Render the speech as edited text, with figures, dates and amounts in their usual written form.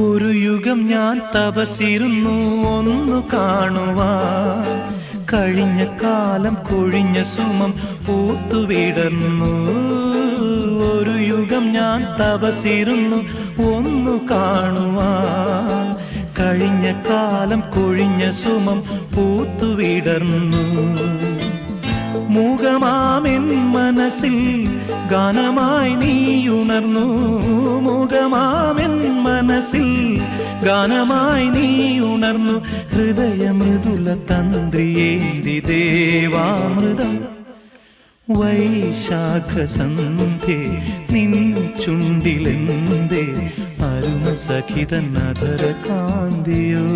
ഒരു യുഗം ഞാൻ തപസിരുന്നു ഒന്നു കാണുവാൻ, കഴിഞ്ഞ കാലം കൊഴിഞ്ഞ സുമം പൂത്തുവിടർന്നു. ഒരു യുഗം ഞാൻ തപസിരുന്നു ഒന്നു കാണുവാൻ, കഴിഞ്ഞ കാലം കൊഴിഞ്ഞ സുമം പൂത്തുവിടർന്നു. മൂകമാമെൻ മനസ്സിൽ ഗാനമായി നീയുണർന്നു. മൂകമാമെൻ മനസ്സിൽ ഗാനമായി നീയുണർന്നു. ഹൃദയമൃദുല തന്ത്രിയേന്തി ദേവാമൃതം വൈശാഖസന്ധ്യേ നിൻ ചുണ്ടിലെന്തേ അരുണ സഖിതൻ അധര കാന്തിയോ.